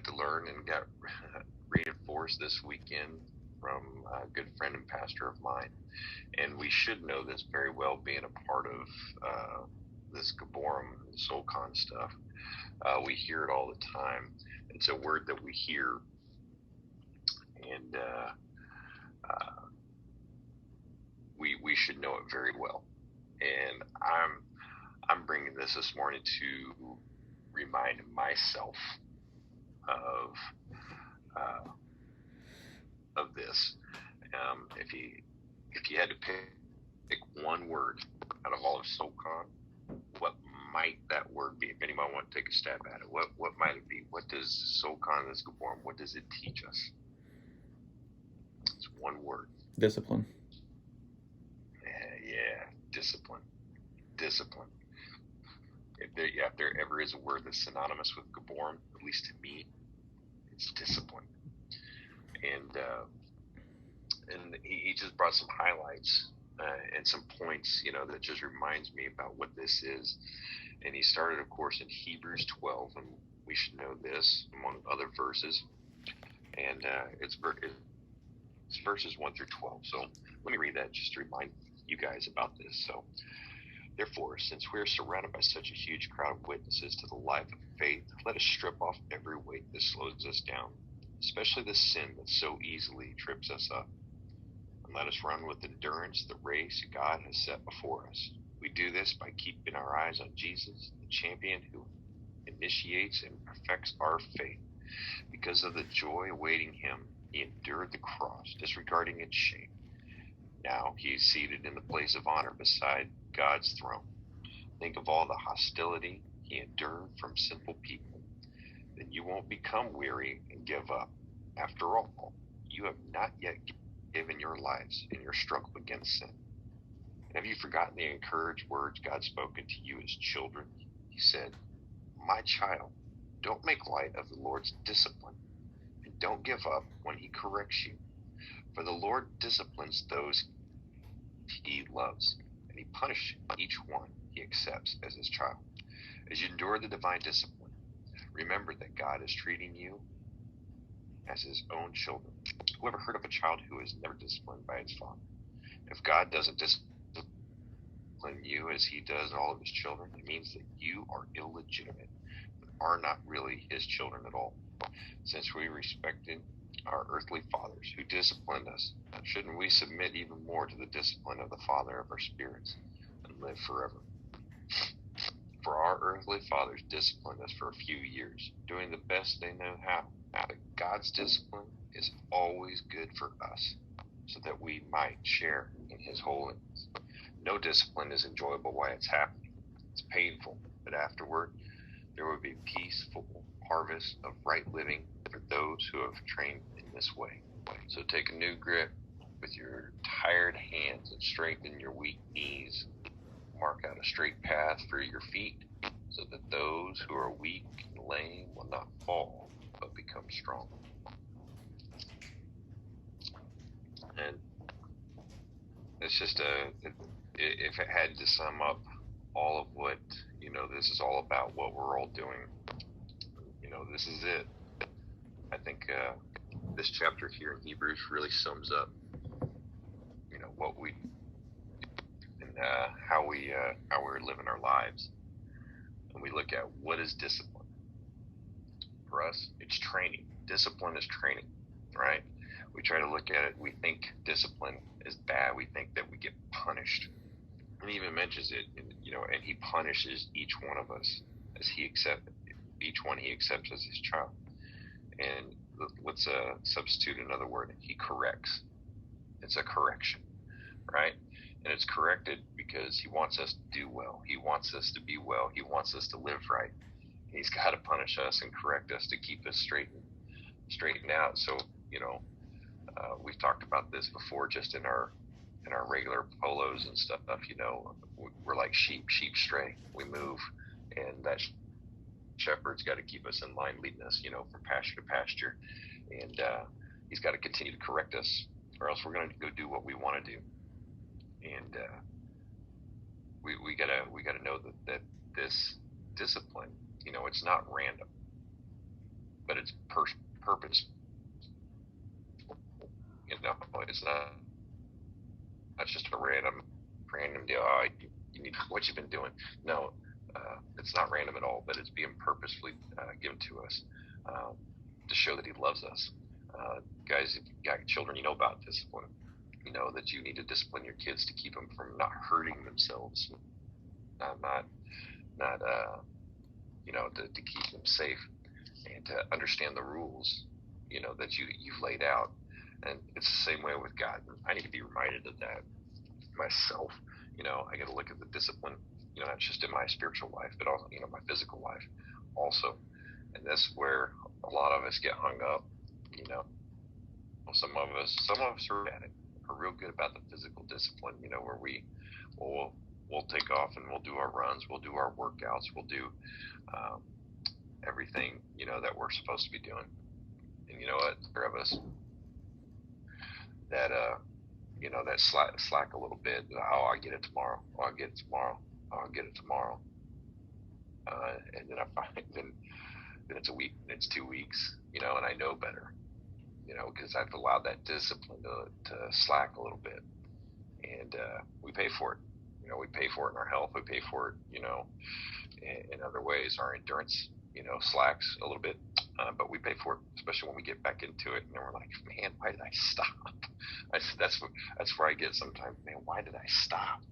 got to learn and got reinforced this weekend from a good friend and pastor of mine. And we should know this very well, being a part of this Gaborum and SoulCon stuff. We hear it all the time. It's a word that we hear, and we should know it very well. And I'm bringing this morning to remind myself of this. If you had to pick one word out of all of SoulCon, what might that word be? If anyone want to take a stab at it, what might it be? What does SoulCon, this Gaborum, what does it teach us? It's one word. Discipline. Yeah, discipline. Discipline. If there ever is a word that's synonymous with Gaborum, at least to me, it's discipline. And he just brought some highlights and some points, that just reminds me about what this is. And he started, of course, in Hebrews 12, and we should know this among other verses. And it's verses 1 through 12. So let me read that just to remind you guys about this. So, therefore, since we are surrounded by such a huge crowd of witnesses to the life of faith, let us strip off every weight that slows us down, especially the sin that so easily trips us up. And let us run with endurance the race God has set before us. We do this by keeping our eyes on Jesus, the champion who initiates and perfects our faith. Because of the joy awaiting him, he endured the cross, disregarding its shame. Now he is seated in the place of honor beside God's throne. Think of all the hostility he endured from sinful people. Then you won't become weary and give up. After all, you have not yet given your lives in your struggle against sin. And have you forgotten the encouraged words God spoken to you as children? He said, "My child, don't make light of the Lord's discipline, and don't give up when he corrects you. For the Lord disciplines those he loves, and he punishes each one he accepts as his child. As you endure the divine discipline, remember that God is treating you as his own children. Who ever heard of a child who is never disciplined by its father? If God doesn't discipline you as he does all of his children, it means that you are illegitimate, are not really his children at all. Since we respected our earthly fathers who disciplined us, shouldn't we submit even more to the discipline of the Father of our spirits and live forever? For our earthly fathers disciplined us for a few years, doing the best they know how. But God's discipline is always good for us, so that we might share in his holiness. No discipline is enjoyable while it's happening. It's painful, but afterward there will be peaceful harvest of right living for those who have trained in this way. So take a new grip with your tired hands and strengthen your weak knees. Mark out a straight path for your feet, so that those who are weak and lame will not fall, but become strong. And it's just if it had to sum up all of what, this is all about, what we're all doing, this is it. I think this chapter here in Hebrews really sums up, what we and how we're living our lives. And we look at what is discipline. For us, it's training. Discipline is training, right? We try to look at it. We think discipline is bad. We think that we get punished. And he even mentions it, and he punishes each one of us as each one he accepts as his child. And let's substitute another word. He corrects. It's a correction, right? And it's corrected because he wants us to do well. He wants us to be well. He wants us to live right. And he's got to punish us and correct us to keep us straightened out. So, we've talked about this before, just in our regular polos and stuff. We're like sheep stray. We move, and that shepherd's got to keep us in line, leading us, from pasture to pasture. And he's got to continue to correct us, or else we're going to go do what we want to do. And we gotta know that this discipline, it's not random. but it's purpose. You know, it's not just a random deal. Oh, you need what you've been doing. No, it's not random at all, but it's being purposefully given to us to show that He loves us. Guys, if you've got children, you know about discipline. You know that you need to discipline your kids to keep them from not hurting themselves, not to keep them safe, and to understand the rules, that you've laid out. And it's the same way with God. I need to be reminded of that myself. I got to look at the discipline, not just in my spiritual life, but also, my physical life also. And that's where a lot of us get hung up. Some of us are at it, are real good about the physical discipline, where we'll take off and we'll do our runs, we'll do our workouts, we'll do everything, that we're supposed to be doing. And you know what? There of us that that slack a little bit. Oh, I'll get it tomorrow. Oh, I'll get it tomorrow. Oh, I'll get it tomorrow. And then I find then it's a week, and it's 2 weeks, and I know better, because I've allowed that discipline to slack a little bit, and we pay for it. We pay for it in our health. We pay for it, in other ways. Our endurance, slacks a little bit, but we pay for it, especially when we get back into it, and then we're like, man, why did I stop? That's where I get sometimes, man, why did I stop?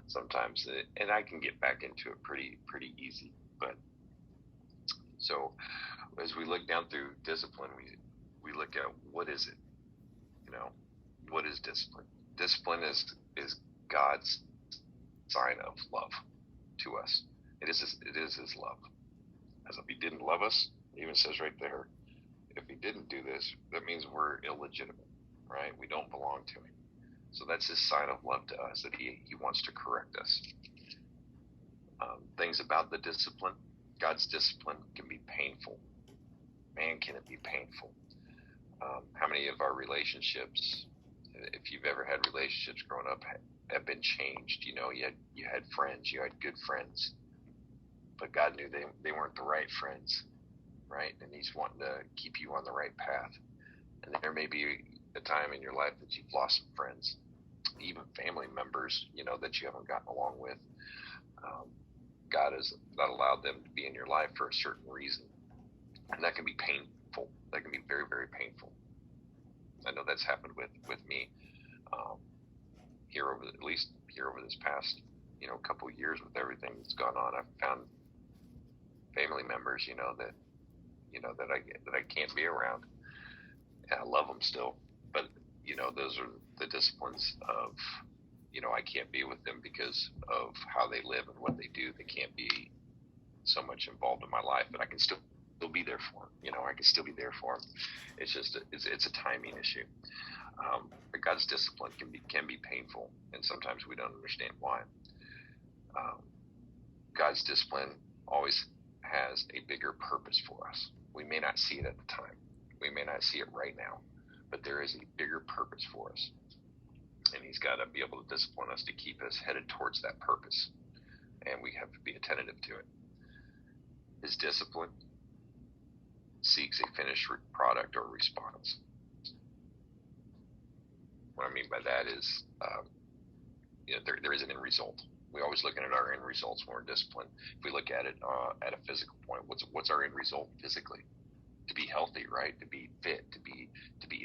Sometimes, and I can get back into it pretty easy. But so as we look down through discipline, we look at what is it? What is discipline? Discipline is God's sign of love to us. It is His love. As if He didn't love us, it even says right there, if He didn't do this, that means we're illegitimate, right? We don't belong to Him. So that's His sign of love to us, that He wants to correct us. Things about the discipline, God's discipline can be painful. Man, can it be painful? How many of our relationships, if you've ever had relationships growing up, have been changed? You had friends, you had good friends, but God knew they weren't the right friends, right? And He's wanting to keep you on the right path. And there may be a time in your life that you've lost some friends, even family members, that you haven't gotten along with. God has not allowed them to be in your life for a certain reason, and that can be painful. That can be very, very painful. I know that's happened with me here over this past couple of years with everything that's gone on. I've found family members that I can't be around, and I love them still, but those are the disciplines of I can't be with them because of how they live and what they do. They can't be so much involved in my life, but I can still be there for them. I can still be there for them. It's just it's a timing issue. But God's discipline can be painful, and sometimes we don't understand why. God's discipline always has a bigger purpose for us. We may not see it at the time. We may not see it right now, but there is a bigger purpose for us. And He's got to be able to discipline us to keep us headed towards that purpose. And we have to be attentive to it. His discipline seeks a finished product or response. What I mean by that is, there is an end result. We're always looking at our end results when we're disciplined. If we look at it at a physical point, what's our end result physically? To be healthy, right? To be fit, to be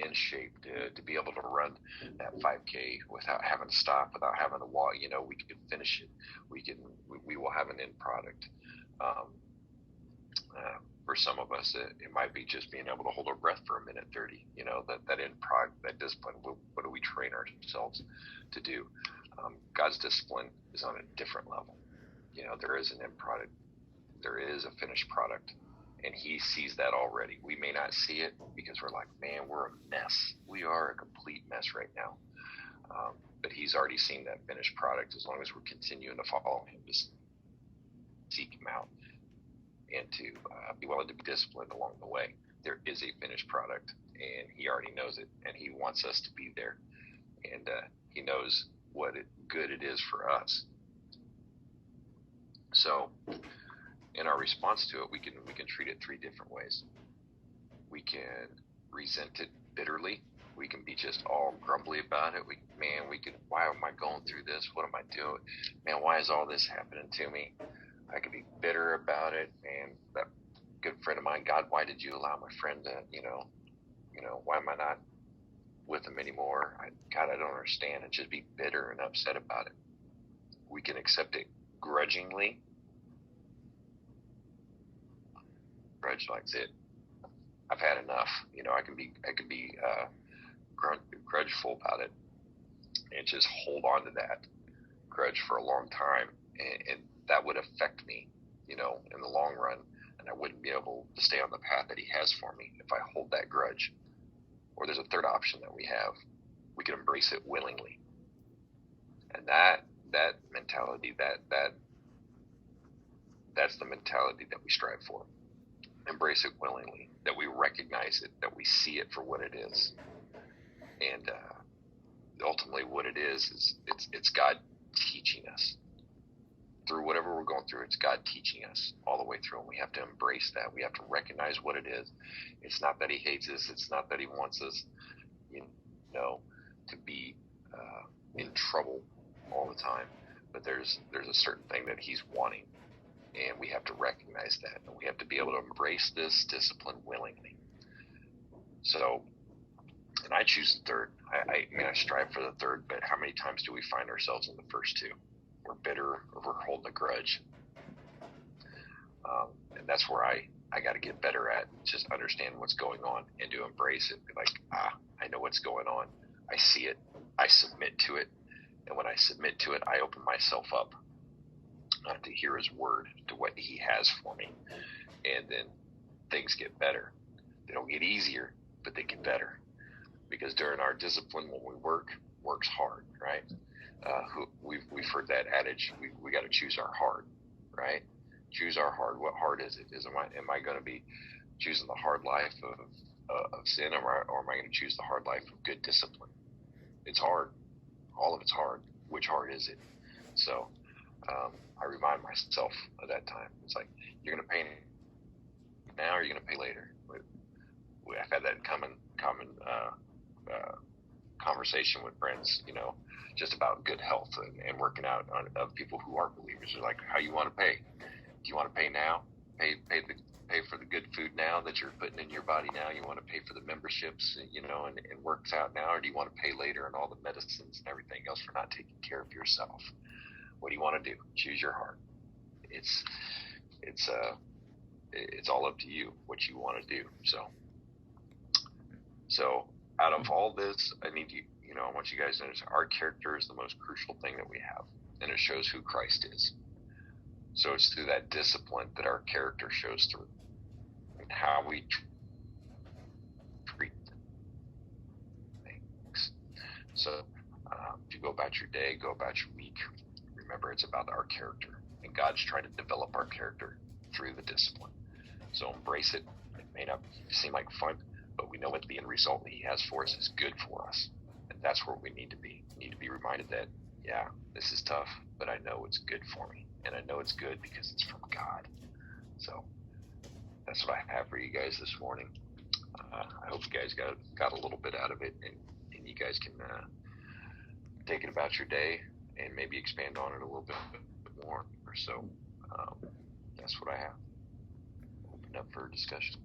in shape, to be able to run that 5K without having to stop, without having to walk. We can finish it. We will have an end product. For some of us, it might be just being able to hold our breath for a minute 30. That end product, that discipline. What do we train ourselves to do? God's discipline is on a different level. There is an end product. There is a finished product. And He sees that already. We may not see it because we're like, man, we're a mess. We are a complete mess right now. But He's already seen that finished product as long as we're continuing to follow Him, to seek Him out, and to be willing to be disciplined along the way. There is a finished product, and He already knows it, and He wants us to be there. And He knows what good it is for us. So in our response to it, we can treat it three different ways. We can resent it bitterly. We can be just all grumbly about it. Why am I going through this? What am I doing? Man, why is all this happening to me? I could be bitter about it. And that good friend of mine, God, why did you allow my friend to, why am I not with him anymore? God, I don't understand. And just be bitter and upset about it. We can accept it grudgingly. Grudge likes it. I've had enough. I can be grudgeful about it and just hold on to that grudge for a long time, and that would affect me, in the long run, and I wouldn't be able to stay on the path that he has for me if I hold that grudge. Or there's a third option that we have. We can embrace it willingly, and that mentality, that's the mentality that we strive for. Embrace it willingly, that we recognize it, that we see it for what it is. And ultimately what it is it's God teaching us. Through whatever we're going through, it's God teaching us all the way through, and we have to embrace that. We have to recognize what it is. It's not that he hates us. It's not that he wants us, to be in trouble all the time. But there's a certain thing that he's wanting, and we have to recognize that, and we have to be able to embrace this discipline willingly. So, and I choose the third. I strive for the third, but how many times do we find ourselves in the first two? We're bitter, or we're holding a grudge. And that's where I got to get better at just understand what's going on and to embrace it. Be like, I know what's going on. I see it. I submit to it. And when I submit to it, I open myself up to hear his word, to what he has for me. And then things get better. They don't get easier, but they get better. Because during our discipline, when we works hard, right? We've heard that adage. We got to choose our hard, right? Choose our hard. What hard is it? Am I going to be choosing the hard life of sin, or am I going to choose the hard life of good discipline? It's hard. All of it's hard. Which hard is it? So I remind myself of that time. It's like, you're going to pay now, or you're going to pay later. I've had that common conversation with friends, just about good health and working out of people who aren't believers. They're like, how you want to pay? Do you want to pay now? Pay for the good food now that you're putting in your body now? You want to pay for the memberships, and works out now, or do you want to pay later and all the medicines and everything else for not taking care of yourself? What do you want to do? Choose your heart. It's all up to you what you want to do. So out of all this, I want you guys to understand, our character is the most crucial thing that we have, and it shows who Christ is. So it's through that discipline that our character shows through, and how we treat things. So if you go about your day, go about your week, remember it's about our character, and God's trying to develop our character through the discipline. So embrace it. It may not seem like fun, but we know what the end result he has for us is good for us. And that's where we need to be. We need to be reminded that, yeah, this is tough, but I know it's good for me. And I know it's good because it's from God. So that's what I have for you guys this morning. I hope you guys got a little bit out of it, and you guys can take it about your day and maybe expand on it a little bit more or so. That's what I have. Open up for discussion.